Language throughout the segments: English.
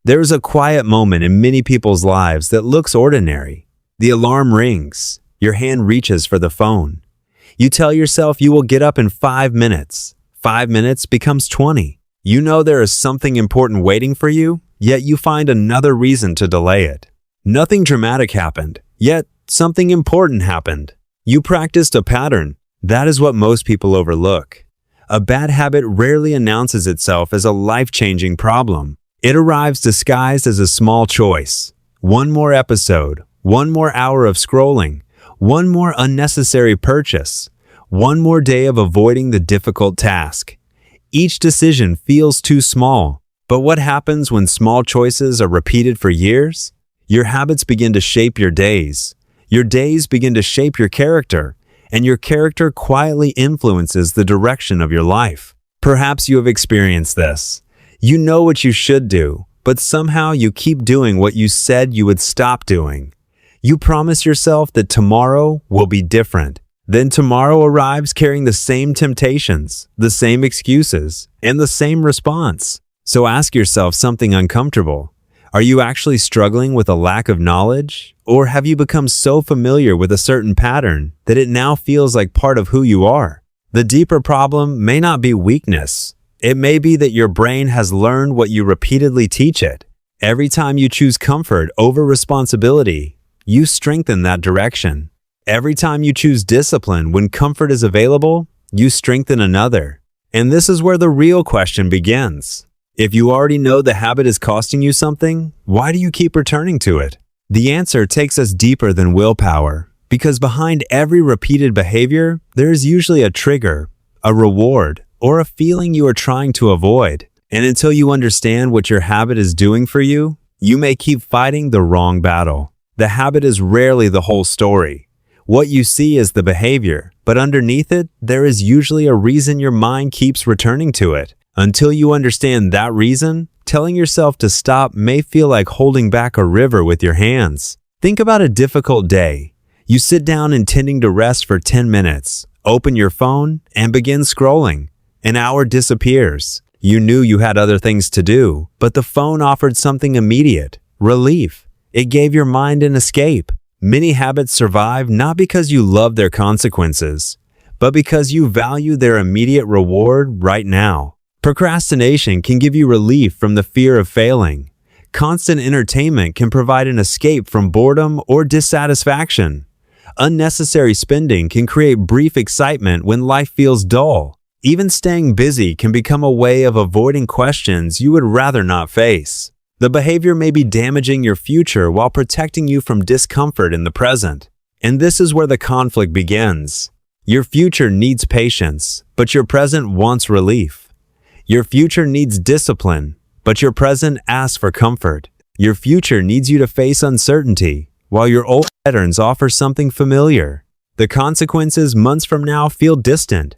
There's a quiet moment in many people's lives that looks ordinary. The alarm rings. Your hand reaches for the phone. You tell yourself you will get up in 5 minutes. 5 minutes becomes 20. You know there is something important waiting for you, yet you find another reason to delay it. Nothing dramatic happened, yet something important happened. You practiced a pattern. That is what most people overlook. A bad habit rarely announces itself as a life-changing problem. It arrives disguised as a small choice. One more episode, one more hour of scrolling, one more unnecessary purchase, one more day of avoiding the difficult task. Each decision feels too small. But what happens when small choices are repeated for years? Your habits begin to shape your days. Your days begin to shape your character, and your character quietly influences the direction of your life. Perhaps you have experienced this. You know what you should do, but somehow you keep doing what you said you would stop doing. You promise yourself that tomorrow will be different. Then tomorrow arrives carrying the same temptations, the same excuses, and the same response. So ask yourself something uncomfortable. Are you actually struggling with a lack of knowledge? Or have you become so familiar with a certain pattern that it now feels like part of who you are? The deeper problem may not be weakness. It may be that your brain has learned what you repeatedly teach it. Every time you choose comfort over responsibility, you strengthen that direction. Every time you choose discipline when comfort is available, you strengthen another. And this is where the real question begins. If you already know the habit is costing you something, why do you keep returning to it? The answer takes us deeper than willpower, because behind every repeated behavior, there is usually a trigger, a reward, or a feeling you are trying to avoid. And until you understand what your habit is doing for you, you may keep fighting the wrong battle. The habit is rarely the whole story. What you see is the behavior, but underneath it, there is usually a reason your mind keeps returning to it. Until you understand that reason, telling yourself to stop may feel like holding back a river with your hands. Think about a difficult day. You sit down intending to rest for 10 minutes, open your phone, and begin scrolling. An hour disappears. You knew you had other things to do, but the phone offered something immediate, relief. It gave your mind an escape. Many habits survive not because you love their consequences, but because you value their immediate reward right now. Procrastination can give you relief from the fear of failing. Constant entertainment can provide an escape from boredom or dissatisfaction. Unnecessary spending can create brief excitement when life feels dull. Even staying busy can become a way of avoiding questions you would rather not face. The behavior may be damaging your future while protecting you from discomfort in the present. And this is where the conflict begins. Your future needs patience, but your present wants relief. Your future needs discipline, but your present asks for comfort. Your future needs you to face uncertainty, while your old patterns offer something familiar. The consequences months from now feel distant.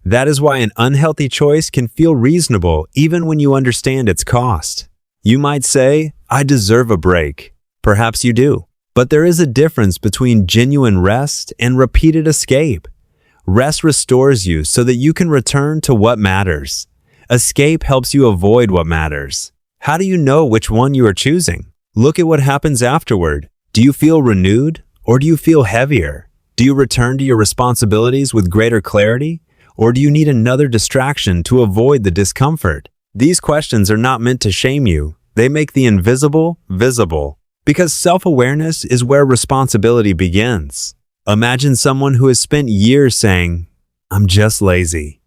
That is why an unhealthy choice can feel reasonable even when you understand its cost. You might say, I deserve a break. Perhaps you do. But there is a difference between genuine rest and repeated escape. Rest restores you so that you can return to what matters. Escape helps you avoid what matters. How do you know which one you are choosing? Look at what happens afterward. Do you feel renewed, or do you feel heavier? Do you return to your responsibilities with greater clarity, or do you need another distraction to avoid the discomfort? These questions are not meant to shame you. They make the invisible visible. Because self-awareness is where responsibility begins. Imagine someone who has spent years saying, I'm just lazy.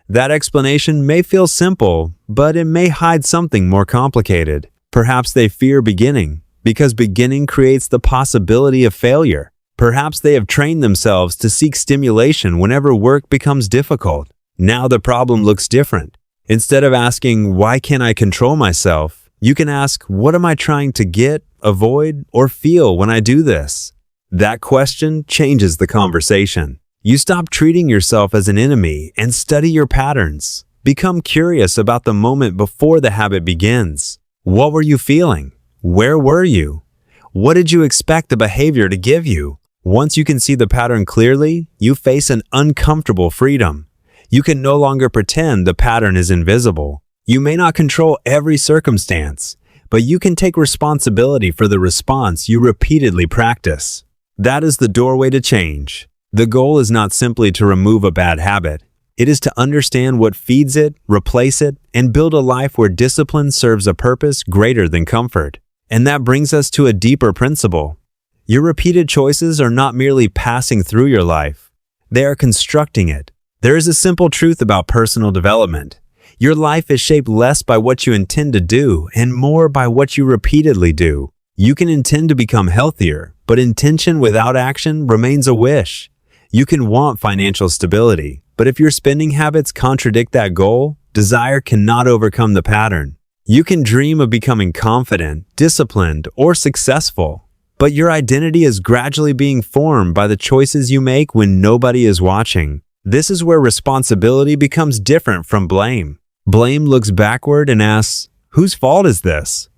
That explanation may feel simple, but it may hide something more complicated. Perhaps they fear beginning, because beginning creates the possibility of failure. Perhaps they have trained themselves to seek stimulation whenever work becomes difficult. Now the problem looks different. Instead of asking, why can't I control myself? You can ask, what am I trying to get, avoid, or feel when I do this? That question changes the conversation. You stop treating yourself as an enemy and study your patterns. Become curious about the moment before the habit begins. What were you feeling? Where were you? What did you expect the behavior to give you? Once you can see the pattern clearly, you face an uncomfortable freedom. You can no longer pretend the pattern is invisible. You may not control every circumstance, but you can take responsibility for the response you repeatedly practice. That is the doorway to change. The goal is not simply to remove a bad habit. It is to understand what feeds it, replace it, and build a life where discipline serves a purpose greater than comfort. And that brings us to a deeper principle. Your repeated choices are not merely passing through your life. They are constructing it. There is a simple truth about personal development. Your life is shaped less by what you intend to do and more by what you repeatedly do. You can intend to become healthier, but intention without action remains a wish. You can want financial stability, but if your spending habits contradict that goal, desire cannot overcome the pattern. You can dream of becoming confident, disciplined, or successful, but your identity is gradually being formed by the choices you make when nobody is watching. This is where responsibility becomes different from blame. Blame looks backward and asks, whose fault is this?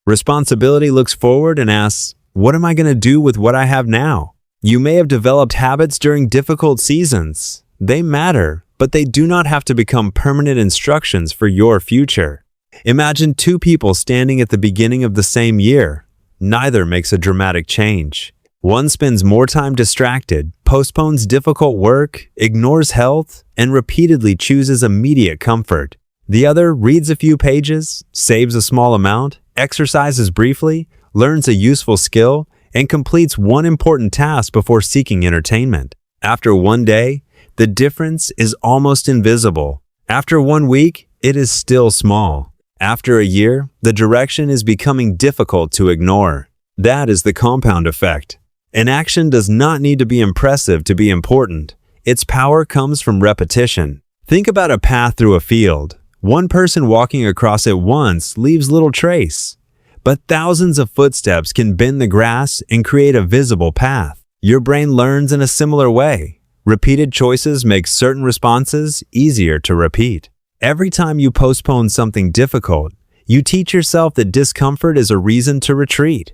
Responsibility looks forward and asks, what am I going to do with what I have now? You may have developed habits during difficult seasons. They matter, but they do not have to become permanent instructions for your future. Imagine two people standing at the beginning of the same year. Neither makes a dramatic change. One spends more time distracted, postpones difficult work, ignores health, and repeatedly chooses immediate comfort. The other reads a few pages, saves a small amount, exercises briefly, learns a useful skill, and completes one important task before seeking entertainment. After one day, the difference is almost invisible. After 1 week, it is still small. After a year, the direction is becoming difficult to ignore. That is the compound effect. An action does not need to be impressive to be important. Its power comes from repetition. Think about a path through a field. One person walking across it once leaves little trace, but thousands of footsteps can bend the grass and create a visible path. Your brain learns in a similar way. Repeated choices make certain responses easier to repeat. Every time you postpone something difficult, you teach yourself that discomfort is a reason to retreat.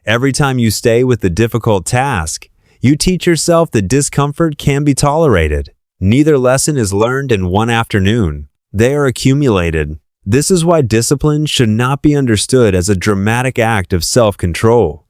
Every time you stay with the difficult task, you teach yourself that discomfort can be tolerated. Neither lesson is learned in one afternoon. They are accumulated. This is why discipline should not be understood as a dramatic act of self-control.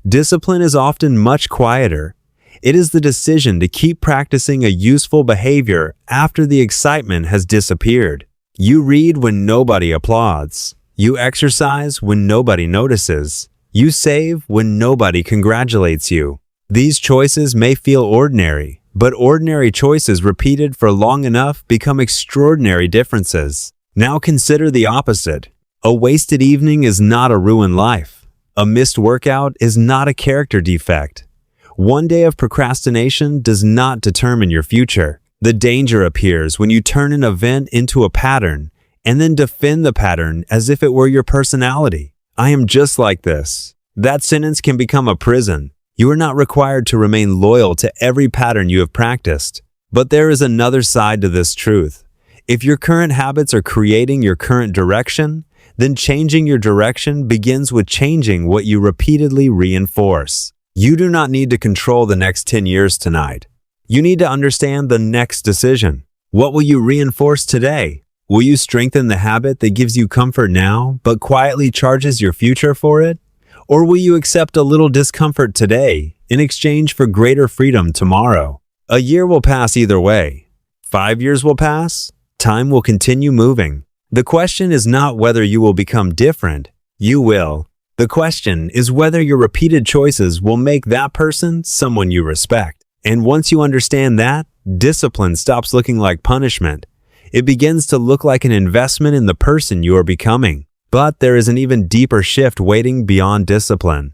Discipline is often much quieter. It is the decision to keep practicing a useful behavior after the excitement has disappeared. You read when nobody applauds. You exercise when nobody notices. You save when nobody congratulates you. These choices may feel ordinary, but ordinary choices repeated for long enough become extraordinary differences. Now consider the opposite. A wasted evening is not a ruined life. A missed workout is not a character defect. One day of procrastination does not determine your future. The danger appears when you turn an event into a pattern and then defend the pattern as if it were your personality. I am just like this. That sentence can become a prison. You are not required to remain loyal to every pattern you have practiced. But there is another side to this truth. If your current habits are creating your current direction, then changing your direction begins with changing what you repeatedly reinforce. You do not need to control the next 10 years tonight. You need to understand the next decision. What will you reinforce today? Will you strengthen the habit that gives you comfort now, but quietly charges your future for it? Or will you accept a little discomfort today in exchange for greater freedom tomorrow? A year will pass either way. 5 years will pass. Time will continue moving. The question is not whether you will become different. You will. The question is whether your repeated choices will make that person someone you respect. And once you understand that, discipline stops looking like punishment. It begins to look like an investment in the person you are becoming. But there is an even deeper shift waiting beyond discipline.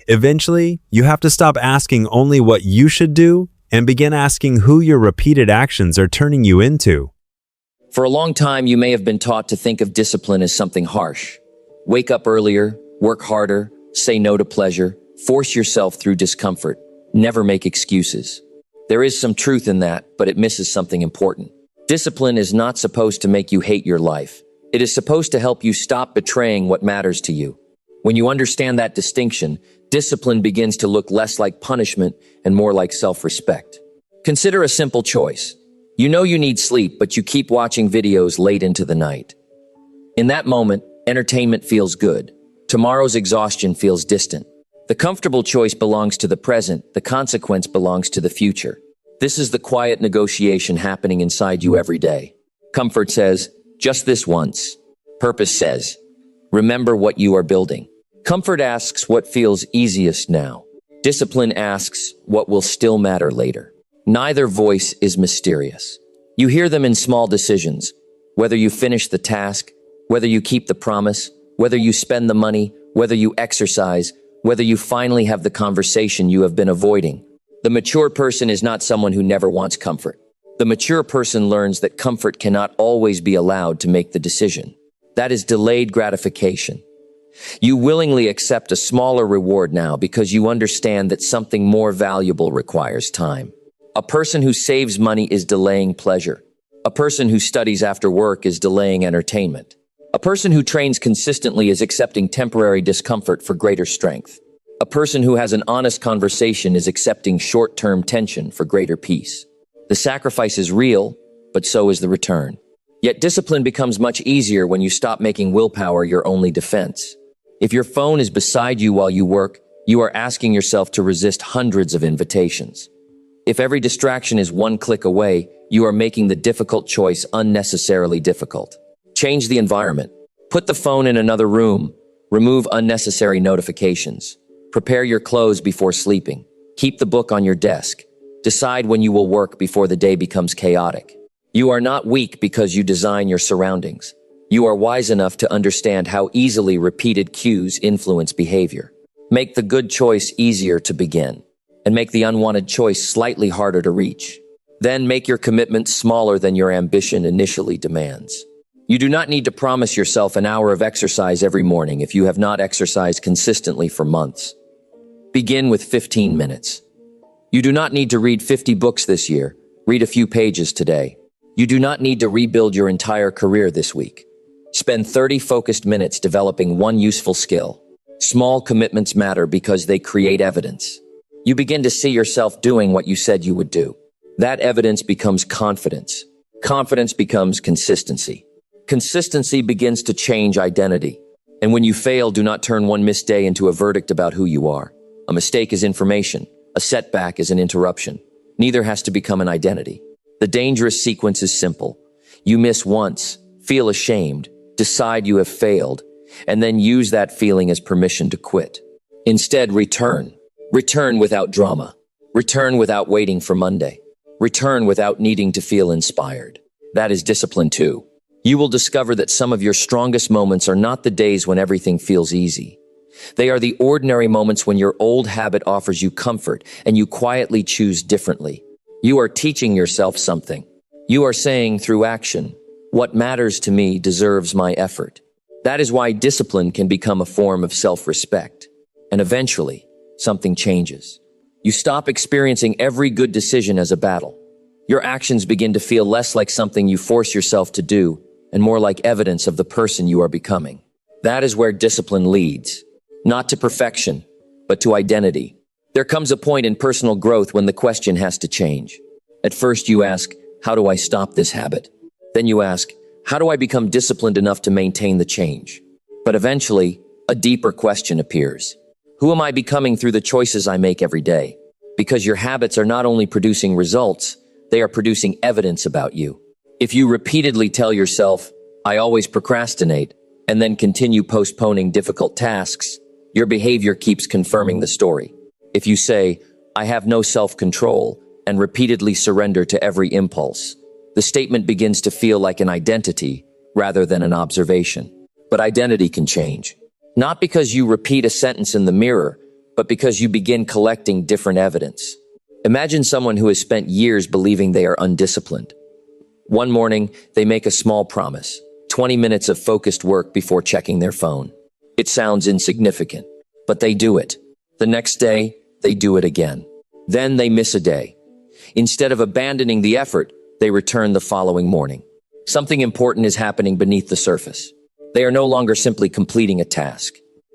Eventually, you have to stop asking only what you should do and begin asking who your repeated actions are turning you into. For a long time, you may have been taught to think of discipline as something harsh. Wake up earlier, work harder, say no to pleasure, force yourself through discomfort, never make excuses. There is some truth in that, but it misses something important. Discipline is not supposed to make you hate your life. It is supposed to help you stop betraying what matters to you. When you understand that distinction, discipline begins to look less like punishment and more like self-respect. Consider a simple choice. You know you need sleep, but you keep watching videos late into the night. In that moment, entertainment feels good. Tomorrow's exhaustion feels distant. The comfortable choice belongs to the present, the consequence belongs to the future. This is the quiet negotiation happening inside you every day. Comfort says, just this once. Purpose says, remember what you are building. Comfort asks what feels easiest now. Discipline asks what will still matter later. Neither voice is mysterious. You hear them in small decisions, whether you finish the task, whether you keep the promise, whether you spend the money, whether you exercise, whether you finally have the conversation you have been avoiding. The mature person is not someone who never wants comfort. The mature person learns that comfort cannot always be allowed to make the decision. That is delayed gratification. You willingly accept a smaller reward now because you understand that something more valuable requires time. A person who saves money is delaying pleasure. A person who studies after work is delaying entertainment. A person who trains consistently is accepting temporary discomfort for greater strength. A person who has an honest conversation is accepting short-term tension for greater peace. The sacrifice is real, but so is the return. Yet discipline becomes much easier when you stop making willpower your only defense. If your phone is beside you while you work, you are asking yourself to resist hundreds of invitations. If every distraction is one click away, you are making the difficult choice unnecessarily difficult. Change the environment. Put the phone in another room. Remove unnecessary notifications. Prepare your clothes before sleeping. Keep the book on your desk. Decide when you will work before the day becomes chaotic. You are not weak because you design your surroundings. You are wise enough to understand how easily repeated cues influence behavior. Make the good choice easier to begin, and make the unwanted choice slightly harder to reach. Then make your commitment smaller than your ambition initially demands. You do not need to promise yourself an hour of exercise every morning if you have not exercised consistently for months. Begin with 15 minutes. You do not need to read 50 books this year. Read a few pages today. You do not need to rebuild your entire career this week. Spend 30 focused minutes developing one useful skill. Small commitments matter because they create evidence. You begin to see yourself doing what you said you would do. That evidence becomes confidence. Confidence becomes consistency. Consistency begins to change identity. And when you fail, do not turn one missed day into a verdict about who you are. A mistake is information. A setback is an interruption. Neither has to become an identity. The dangerous sequence is simple. You miss once, feel ashamed, decide you have failed, and then use that feeling as permission to quit. Instead, return. Return without drama. Return without waiting for Monday. Return without needing to feel inspired. That is discipline too. You will discover that some of your strongest moments are not the days when everything feels easy. They are the ordinary moments when your old habit offers you comfort and you quietly choose differently. You are teaching yourself something. You are saying through action, what matters to me deserves my effort. That is why discipline can become a form of self-respect. And eventually, something changes. You stop experiencing every good decision as a battle. Your actions begin to feel less like something you force yourself to do and more like evidence of the person you are becoming. That is where discipline leads. Not to perfection, but to identity. There comes a point in personal growth when the question has to change. At first you ask, how do I stop this habit? Then you ask, how do I become disciplined enough to maintain the change? But eventually, a deeper question appears. Who am I becoming through the choices I make every day? Because your habits are not only producing results, they are producing evidence about you. If you repeatedly tell yourself, I always procrastinate, and then continue postponing difficult tasks, your behavior keeps confirming the story. If you say, I have no self-control, and repeatedly surrender to every impulse, the statement begins to feel like an identity rather than an observation. But identity can change. Not because you repeat a sentence in the mirror, but because you begin collecting different evidence. Imagine someone who has spent years believing they are undisciplined. One morning, they make a small promise, 20 minutes of focused work before checking their phone. It sounds insignificant, but they do it. The next day, they do it again. Then they miss a day. Instead of abandoning the effort, they return the following morning. Something important is happening beneath the surface. They are no longer simply completing a task.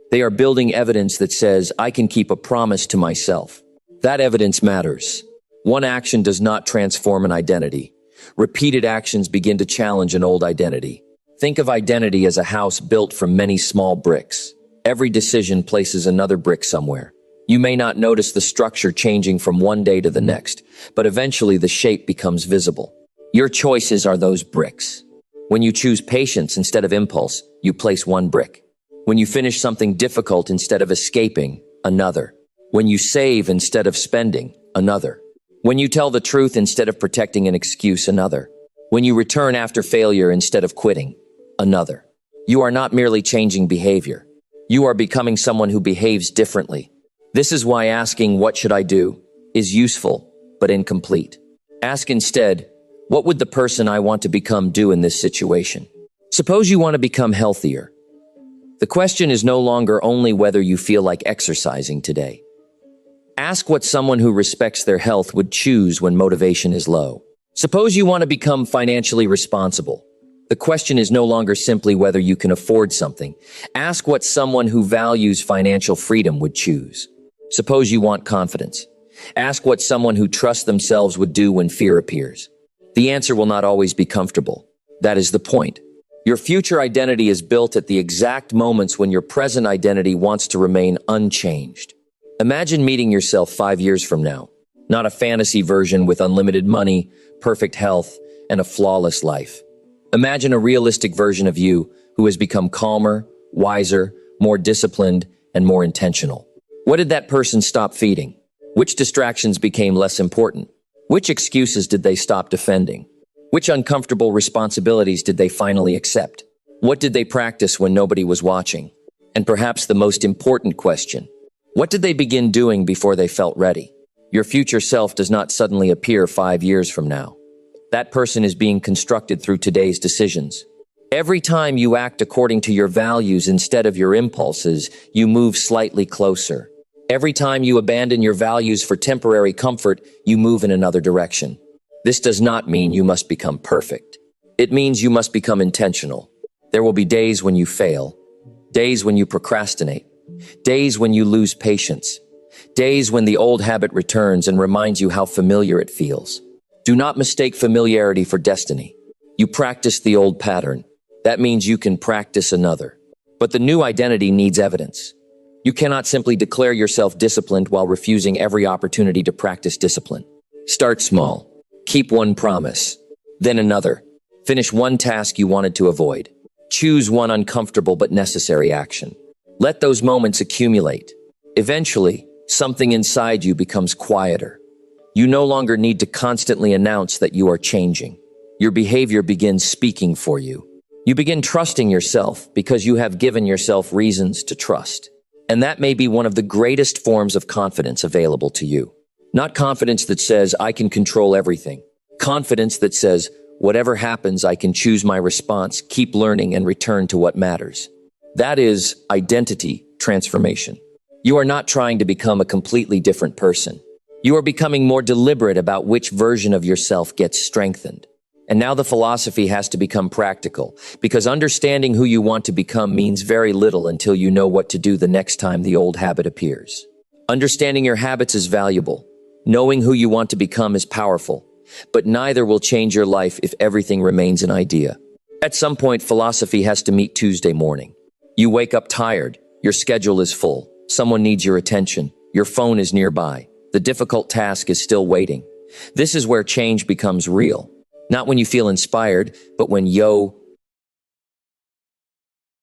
They are building evidence that says, I can keep a promise to myself. That evidence matters. One action does not transform an identity. Repeated actions begin to challenge an old identity. Think of identity as a house built from many small bricks. Every decision places another brick somewhere. You may not notice the structure changing from one day to the next, but eventually the shape becomes visible. Your choices are those bricks. When you choose patience instead of impulse, you place one brick. When you finish something difficult instead of escaping, another. When you save instead of spending, another. When you tell the truth instead of protecting an excuse, another. When you return after failure instead of quitting, another. You are not merely changing behavior. You are becoming someone who behaves differently. This is why asking, "What should I do?" is useful, but incomplete. Ask instead, "What would the person I want to become do in this situation?" Suppose you want to become healthier. The question is no longer only whether you feel like exercising today. Ask what someone who respects their health would choose when motivation is low. Suppose you want to become financially responsible. The question is no longer simply whether you can afford something. Ask what someone who values financial freedom would choose. Suppose you want confidence. Ask what someone who trusts themselves would do when fear appears. The answer will not always be comfortable. That is the point. Your future identity is built at the exact moments when your present identity wants to remain unchanged. Imagine meeting yourself 5 years from now. Not a fantasy version with unlimited money, perfect health, and a flawless life. Imagine a realistic version of you who has become calmer, wiser, more disciplined, and more intentional. What did that person stop feeding? Which distractions became less important? Which excuses did they stop defending? Which uncomfortable responsibilities did they finally accept? What did they practice when nobody was watching? And perhaps the most important question, what did they begin doing before they felt ready? Your future self does not suddenly appear 5 years from now. That person is being constructed through today's decisions. Every time you act according to your values instead of your impulses, you move slightly closer. Every time you abandon your values for temporary comfort, you move in another direction. This does not mean you must become perfect. It means you must become intentional. There will be days when you fail, days when you procrastinate, days when you lose patience, days when the old habit returns and reminds you how familiar it feels. Do not mistake familiarity for destiny. You practice the old pattern. That means you can practice another. But the new identity needs evidence. You cannot simply declare yourself disciplined while refusing every opportunity to practice discipline. Start small. Keep one promise, then another. Finish one task you wanted to avoid. Choose one uncomfortable but necessary action. Let those moments accumulate. Eventually, something inside you becomes quieter. You no longer need to constantly announce that you are changing. Your behavior begins speaking for you. You begin trusting yourself because you have given yourself reasons to trust. And that may be one of the greatest forms of confidence available to you. Not confidence that says, "I can control everything." Confidence that says, "Whatever happens, I can choose my response, keep learning, and return to what matters." That is identity transformation. You are not trying to become a completely different person. You are becoming more deliberate about which version of yourself gets strengthened. And now the philosophy has to become practical, because understanding who you want to become means very little until you know what to do the next time the old habit appears. Understanding your habits is valuable. Knowing who you want to become is powerful, but neither will change your life if everything remains an idea. At some point, philosophy has to meet Tuesday morning. You wake up tired, your schedule is full, someone needs your attention, your phone is nearby, the difficult task is still waiting. This is where change becomes real. Not when you feel inspired, but when